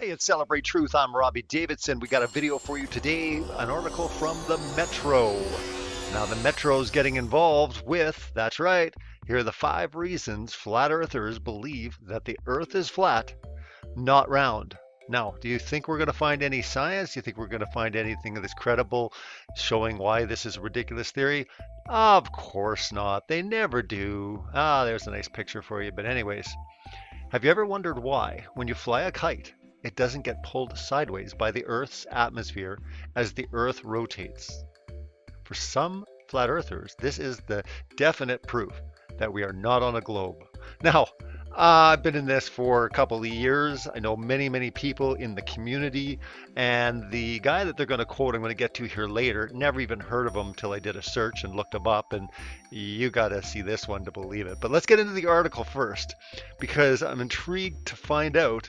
Hey, it's Celebrate Truth. I'm Robbie Davidson. We got a video for you today, an article from the Metro. Now, the Metro's getting involved with, that's right, here are the 5 reasons flat earthers believe that the earth is flat, not round. Now, do you think we're going to find any science? Do you think we're going to find anything that's credible showing why this is a ridiculous theory? Of course not. They never do. There's a nice picture for you. But anyways, have you ever wondered why, when you fly a kite, it doesn't get pulled sideways by the Earth's atmosphere as the Earth rotates? For some flat earthers, this is the definite proof that we are not on a globe. Now, I've been in this for a couple of years. I know many, many people in the community, and the guy that they're going to quote, I'm going to get to here later, never even heard of him until I did a search and looked him up, and you got to see this one to believe it. But let's get into the article first, because I'm intrigued to find out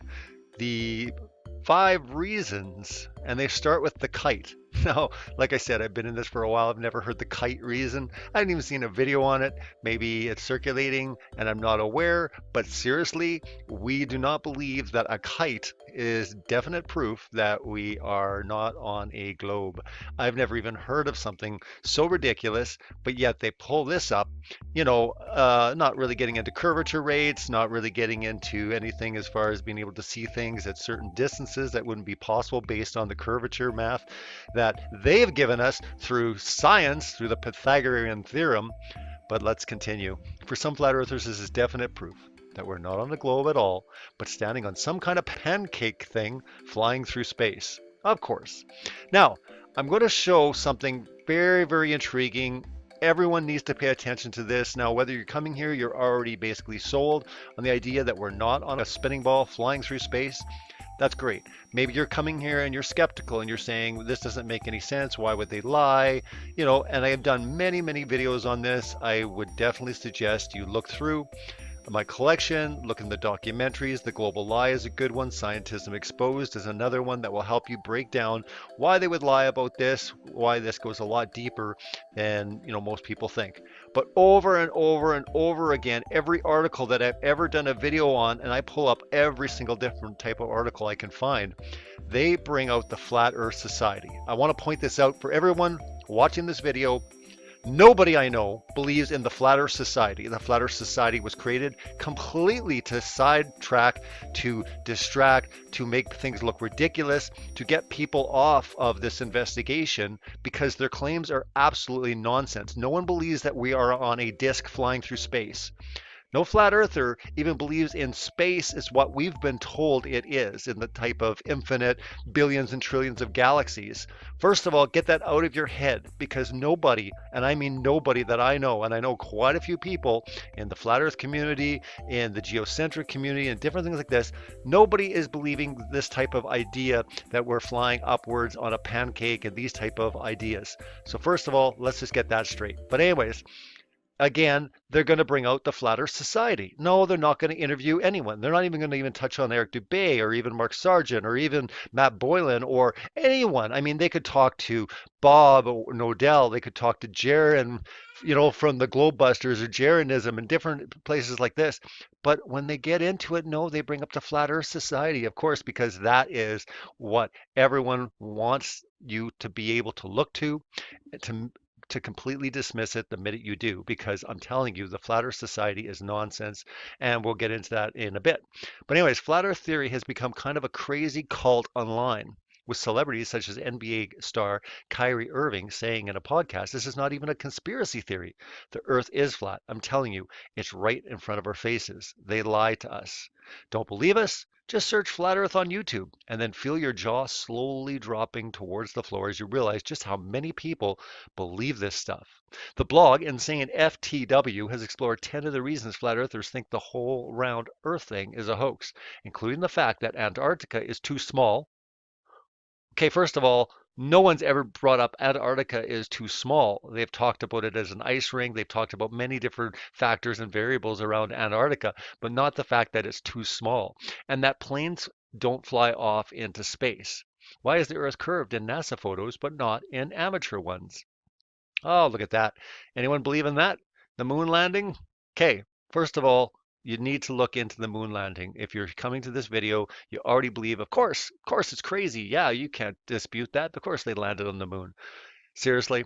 the 5 reasons, and they start with the kite. Now, like I said, I've been in this for a while. I've never heard the kite reason. I haven't even seen a video on it. Maybe it's circulating and I'm not aware, but seriously, we do not believe that a kite is definite proof that we are not on a globe. I've never even heard of something so ridiculous, but yet they pull this up, not really getting into curvature rates, not really getting into anything as far as being able to see things at certain distances that wouldn't be possible based on the curvature math that they've given us through science, through the Pythagorean theorem. But let's continue. For some flat earthers, this is definite proof that we're not on the globe at all, but standing on some kind of pancake thing flying through space. Of course. Now, I'm going to show something very, very intriguing. Everyone needs to pay attention to this. Now, whether you're coming here, you're already basically sold on the idea that we're not on a spinning ball flying through space. That's great. Maybe you're coming here and you're skeptical and you're saying this doesn't make any sense. Why would they lie? And I have done many, many videos on this. I would definitely suggest you look through my collection, look in the documentaries. The Global Lie is a good one. Scientism Exposed is another one that will help you break down why they would lie about this, why this goes a lot deeper than most people think. But over and over and over again, every article that I've ever done a video on, and I pull up every single different type of article I can find, they bring out the Flat Earth Society. I want to point this out for everyone watching this video. Nobody I know believes in the Flat Earth Society. The Flat Earth Society was created completely to sidetrack, to distract, to make things look ridiculous, to get people off of this investigation because their claims are absolutely nonsense. No one believes that we are on a disc flying through space. No flat earther even believes in space is what we've been told it is, in the type of infinite billions and trillions of galaxies. First of all, get that out of your head, because nobody, and I mean nobody that I know, and I know quite a few people in the flat earth community, in the geocentric community, and different things like this, nobody is believing this type of idea that we're flying upwards on a pancake and these type of ideas. So first of all, let's just get that straight. But anyways, again, they're going to bring out the Flat Earth Society. No, they're not going to interview anyone. They're not even going to even touch on Eric Dubay or even Mark Sargent or even Matt Boylan or anyone. I mean, they could talk to Bob Nodell. They could talk to Jaron, from the Globebusters or Jaronism and different places like this. But when they get into it, no, they bring up the Flat Earth Society, of course, because that is what everyone wants you to be able to look to completely dismiss it the minute you do, because I'm telling you, the Flat Earth Society is nonsense, and we'll get into that in a bit. But anyways, Flat Earth theory has become kind of a crazy cult online, with celebrities such as NBA star Kyrie Irving saying in a podcast, this is not even a conspiracy theory. The Earth is flat. I'm telling you, it's right in front of our faces. They lie to us. Don't believe us? Just search Flat Earth on YouTube and then feel your jaw slowly dropping towards the floor as you realize just how many people believe this stuff. The blog Insane FTW has explored 10 of the reasons flat earthers think the whole round Earth thing is a hoax, including the fact that Antarctica is too small. Okay, first of all, no one's ever brought up Antarctica is too small. They've talked about it as an ice ring. They've talked about many different factors and variables around Antarctica, but not the fact that it's too small and that planes don't fly off into space. Why is the Earth curved in NASA photos but not in amateur ones? Oh, look at that. Anyone believe in that? The moon landing? Okay, first of all, You need to look into the moon landing. If you're coming to this video, you already believe, of course, it's crazy. Yeah, you can't dispute that. Of course, they landed on the moon. Seriously,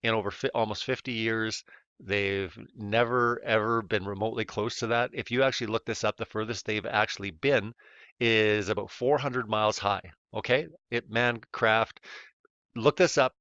in over almost 50 years, they've never ever been remotely close to that. If you actually look this up, the furthest they've actually been is about 400 miles high. Okay, mancraft. Look this up.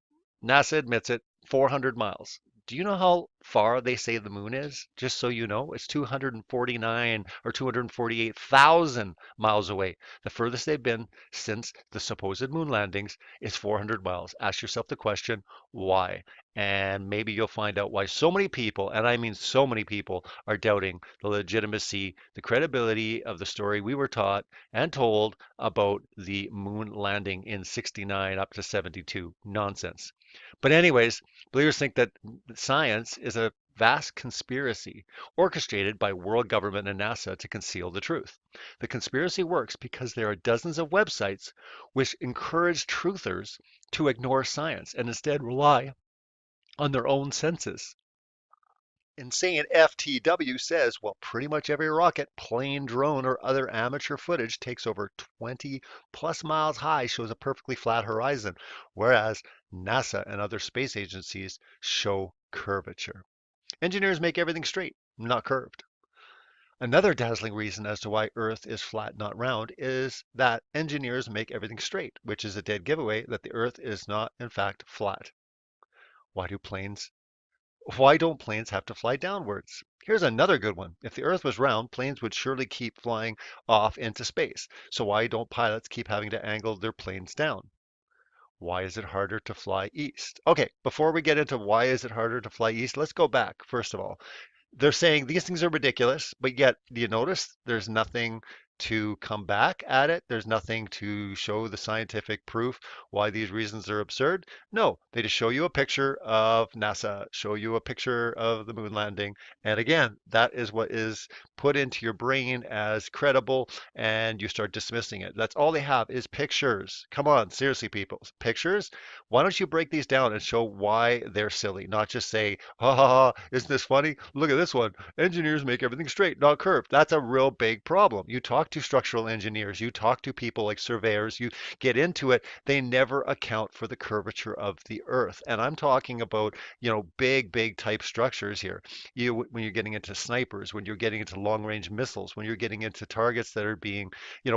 NASA admits it. 400 miles. Do you know how far they say the moon is? Just so you know, it's 249 or 248,000 miles away. The furthest they've been since the supposed moon landings is 400 miles. Ask yourself the question, why? And maybe you'll find out why so many people, and I mean so many people, are doubting the legitimacy, the credibility of the story we were taught and told about the moon landing in 69 up to 72. Nonsense. But anyways, believers think that science is a vast conspiracy orchestrated by world government and NASA to conceal the truth. The conspiracy works because there are dozens of websites which encourage truthers to ignore science and instead rely on their own senses. Insane FTW says, well, pretty much every rocket, plane, drone, or other amateur footage takes over 20 plus miles high shows a perfectly flat horizon, whereas NASA and other space agencies show curvature. Engineers make everything straight, not curved. Another dazzling reason as to why Earth is flat, not round, is that engineers make everything straight, which is a dead giveaway that the Earth is not, in fact, flat. Why do planes Why don't planes have to fly downwards? Here's another good one. If the Earth was round, planes would surely keep flying off into space. So why don't pilots keep having to angle their planes down? Why is it harder to fly east? Okay, before we get into why is it harder to fly east, let's go back. First of all, they're saying these things are ridiculous, but yet, do you notice there's nothing to come back at it? There's nothing to show the scientific proof why these reasons are absurd. No, they just show you a picture of NASA, show you a picture of the moon landing. And again, that is what is put into your brain as credible, and you start dismissing it. That's all they have is pictures. Come on, seriously, people. Pictures? Why don't you break these down and show why they're silly, not just say, ha ha ha, isn't this funny? Look at this one. Engineers make everything straight, not curved. That's a real big problem. You talk to structural engineers, you talk to people like surveyors, you get into it, they never account for the curvature of the earth. And I'm talking about, big type structures here. When you're getting into snipers, when you're getting into long range missiles, when you're getting into targets that are being,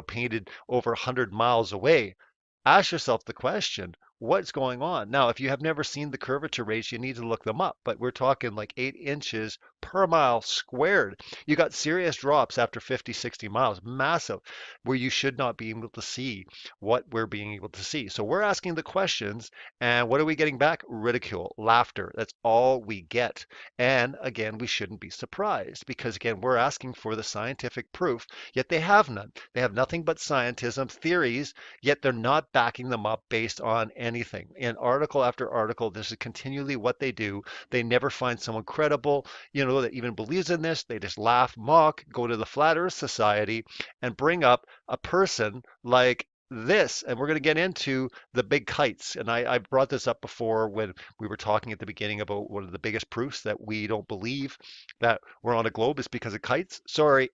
painted over 100 miles away, ask yourself the question, what's going on? Now, if you have never seen the curvature rates, you need to look them up, but we're talking like 8 inches per mile squared. You got serious drops after 50, 60 miles, massive, where you should not be able to see what we're being able to see. So we're asking the questions, and what are we getting back? Ridicule, laughter. That's all we get. And again, we shouldn't be surprised because, again, we're asking for the scientific proof, yet they have none. They have nothing but scientism, theories, yet they're not backing them up based on anything. In article after article, this is continually what they do. They never find someone credible, that even believes in this. They just laugh, mock, go to the Flat Earth Society and bring up a person like this. And we're going to get into the big kites. And I brought this up before when we were talking at the beginning about one of the biggest proofs that we don't believe that we're on a globe is because of kites. Sorry,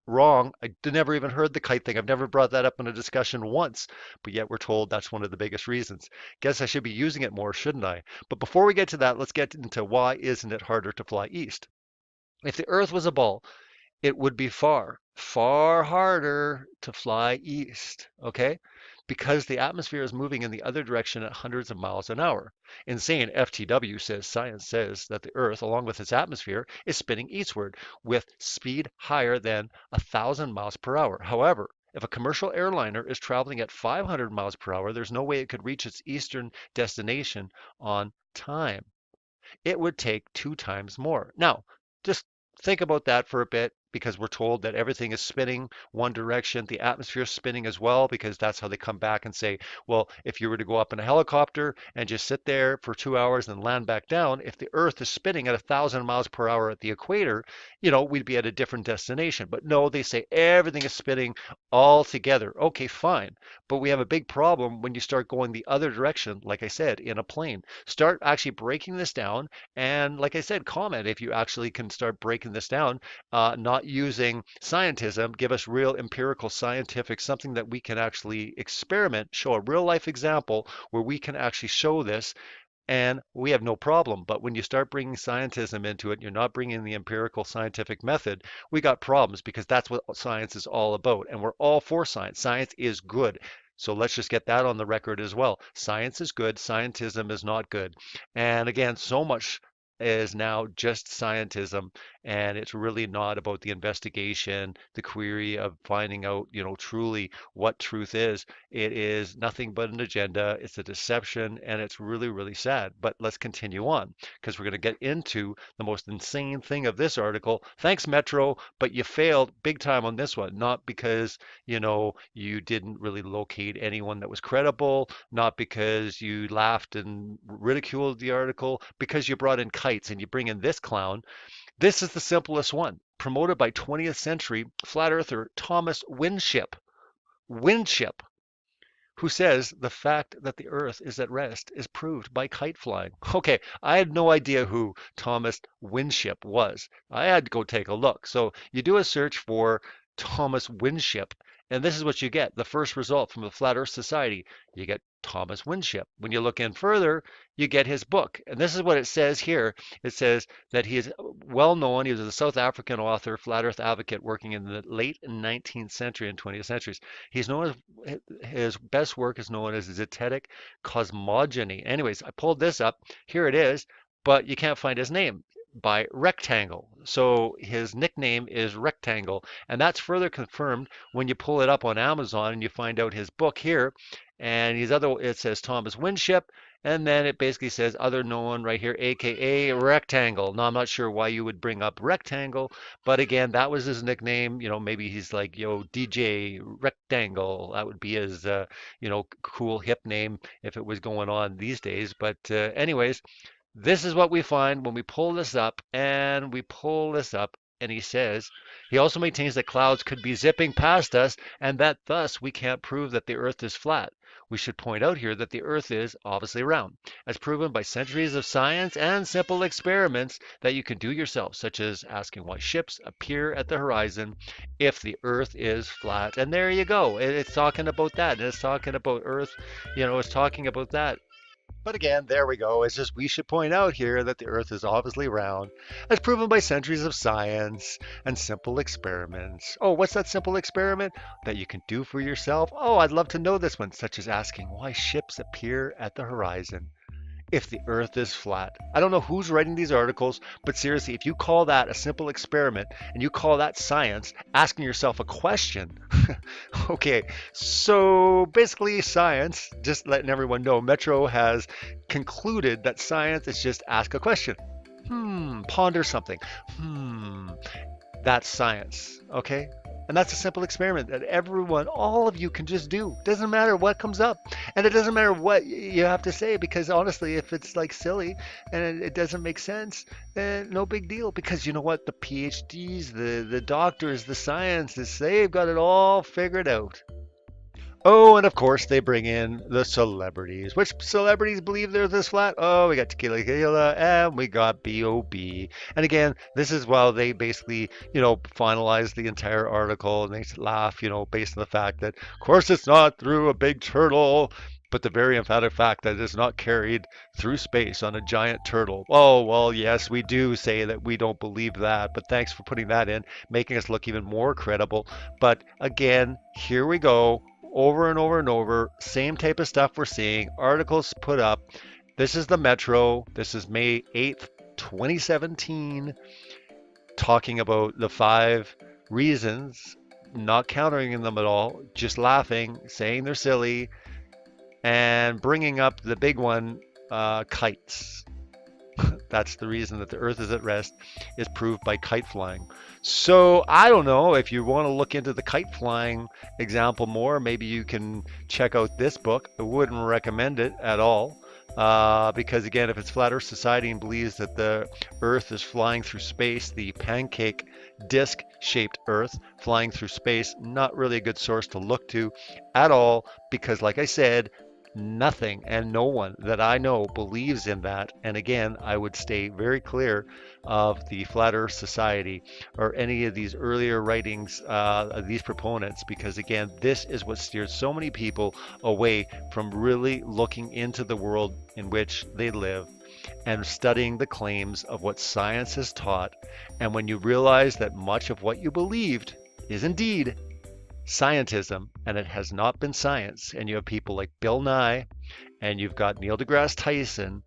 wrong. I never even heard the kite thing. I've never brought that up in a discussion once, but yet we're told that's one of the biggest reasons. Guess I should be using it more, shouldn't I? But before we get to that, let's get into why isn't it harder to fly east? If the Earth was a ball, it would be far, far harder to fly east, okay? Because the atmosphere is moving in the other direction at hundreds of miles an hour. Insane FTW says science says that the Earth, along with its atmosphere, is spinning eastward with speed higher than 1,000 miles per hour. However, if a commercial airliner is traveling at 500 miles per hour, there's no way it could reach its eastern destination on time. It would take 2 times more. Now, just think about that for a bit because we're told that everything is spinning one direction. The atmosphere is spinning as well because that's how they come back and say, well, if you were to go up in a helicopter and just sit there for 2 hours and land back down, if the Earth is spinning at 1,000 miles per hour at the equator, we'd be at a different destination. But no, they say everything is spinning all together. Okay, fine. but we have a big problem when you start going the other direction, like I said, in a plane. Start actually breaking this down, and like I said, comment if you actually can start breaking this down, not using scientism. Give us real empirical scientific, something that we can actually experiment, show a real life example where we can actually show this, and we have no problem. But when you start bringing scientism into it, you're not bringing the empirical scientific method, we got problems, because that's what science is all about. And we're all for science. Science is good. So let's just get that on the record as well. Science is good, scientism is not good. And again, so much is now just scientism, and it's really not about the investigation, the query of finding out, truly what truth is. It is nothing but an agenda. It's a deception, and it's really, really sad. But let's continue on, because we're going to get into the most insane thing of this article. Thanks, Metro, but you failed big time on this one. Not because, you didn't really locate anyone that was credible, not because you laughed and ridiculed the article, because you brought in kites and you bring in this clown. This is the simplest one, promoted by 20th century flat earther Thomas Winship. Winship, who says the fact that the earth is at rest is proved by kite flying. Okay, I had no idea who Thomas Winship was. I had to go take a look. So you do a search for Thomas Winship, and this is what you get. The first result from the Flat Earth Society, you get Thomas Winship. When you look in further, you get his book. And this is what it says here. It says that he is well known. He was a South African author, flat earth advocate working in the late 19th century and 20th centuries. He's known as, his best work is known as Zetetic Cosmogony. Anyways, I pulled this up. Here it is, but you can't find his name. By Rectangle. So his nickname is Rectangle, and that's further confirmed when you pull it up on Amazon and you find out his book here. And it says Thomas Winship, and then it basically says other known right here, aka Rectangle. Now I'm not sure why you would bring up Rectangle, but again, that was his nickname. Maybe he's like, DJ Rectangle. That would be his, cool hip name if it was going on these days. But anyways, this is what we find when we pull this up, and we pull this up, and he also maintains that clouds could be zipping past us, and that thus we can't prove that the earth is flat. We should point out here that the earth is obviously round, as proven by centuries of science and simple experiments that you can do yourself, such as asking why ships appear at the horizon if the earth is flat. And there you go. It's talking about that. It's talking about earth, it's talking about that. But again, there we go. It's just we should point out here that the Earth is obviously round, as proven by centuries of science and simple experiments. Oh, what's that simple experiment that you can do for yourself? Oh, I'd love to know this one, such as asking why ships appear at the horizon if the earth is flat. I don't know who's writing these articles, but seriously, if you call that a simple experiment and you call that science, asking yourself a question. Okay, so basically science, just letting everyone know, Metro has concluded that science is just ask a question. Ponder something. That's science, okay? And that's a simple experiment that everyone, all of you can just do. Doesn't matter what comes up. And it doesn't matter what you have to say, because honestly, if it's like silly and it doesn't make sense, then no big deal. Because you know what? The PhDs, the doctors, the scientists, they've got it all figured out. Oh, and of course they bring in the celebrities. Which celebrities believe they're this flat? Oh, we got Tequila Gila and we got B.O.B. And again, this is while they basically, finalize the entire article, and they laugh, based on the fact that, of course, it's not through a big turtle, but the very emphatic fact that it's not carried through space on a giant turtle. Oh, well, yes, we do say that we don't believe that, but thanks for putting that in, making us look even more credible. But again, here we go. Over and over and over, same type of stuff we're seeing. Articles put up. This is the Metro. This is May 8th, 2017, talking about the 5 reasons, not countering them at all, just laughing, saying they're silly, and bringing up the big one, kites. That's the reason that the earth is at rest, is proved by kite flying. So I don't know, if you want to look into the kite flying example more, maybe you can check out this book. I wouldn't recommend it at all. Because again, if it's Flat Earth Society and believes that the Earth is flying through space, the pancake disc-shaped Earth flying through space, not really a good source to look to at all, because like I said, nothing and no one that I know believes in that. And again, I would stay very clear of the Flat Earth Society or any of these earlier writings of these proponents, because again, this is what steers so many people away from really looking into the world in which they live and studying the claims of what science has taught. And when you realize that much of what you believed is indeed scientism and it has not been science, and you have people like Bill Nye and you've got Neil deGrasse Tyson,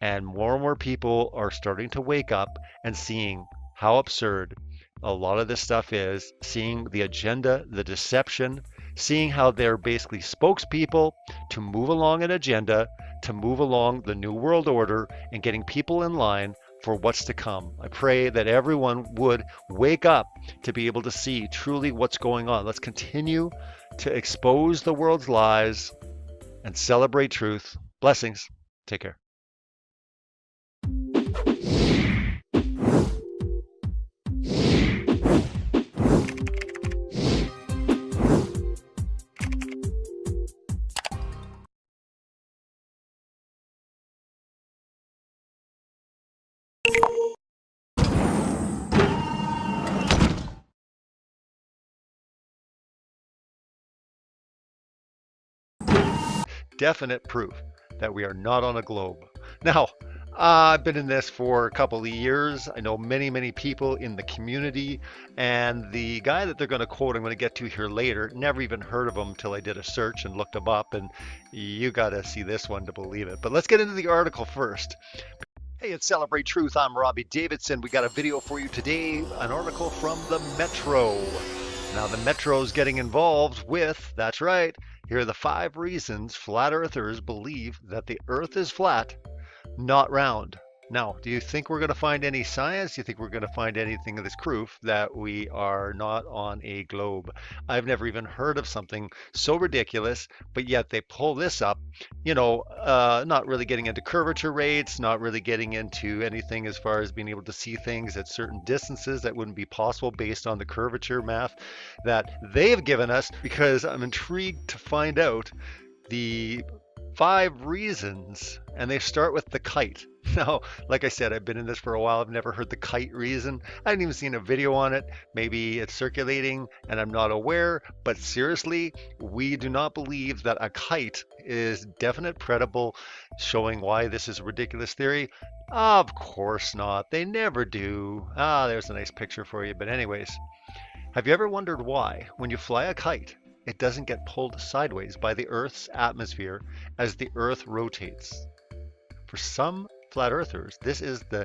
and more people are starting to wake up and seeing how absurd a lot of this stuff is, seeing the agenda, the deception, seeing how they're basically spokespeople to move along an agenda, to move along the New World Order and getting people in line for what's to come. I pray that everyone would wake up to be able to see truly what's going on. Let's continue to expose the world's lies and celebrate truth. Blessings. Take care. Definite proof that we are not on a globe. Now, I've been in this for a couple of years. I know many people in the community, and the guy that they're going to quote, I'm going to get to here later, never even heard of him until I did a search and looked him up, and you got to see this one to believe it. But let's get into the article first. Hey, it's Celebrate Truth. I'm Robbie Davidson. We got a video for you today, an article from the Metro. Now, the Metro's getting involved with, that's right, here are the 5 reasons flat earthers believe that the earth is flat, not round. Now, do you think we're going to find any science? Do you think we're going to find anything of this proof that we are not on a globe? I've never even heard of something so ridiculous, but yet they pull this up, not really getting into curvature rates, not really getting into anything as far as being able to see things at certain distances that wouldn't be possible based on the curvature math that they've given us, because I'm intrigued to find out the 5 reasons, and they start with the kite. Now, like I said, I've been in this for a while. I've never heard the kite reason. I haven't even seen a video on it. Maybe it's circulating and I'm not aware, but seriously, we do not believe that a kite is definite credible, showing why this is a ridiculous theory. Of course not. They never do. There's a nice picture for you. But anyways, have you ever wondered why, when you fly a kite, it doesn't get pulled sideways by the Earth's atmosphere as the Earth rotates? For some flat earthers, this is the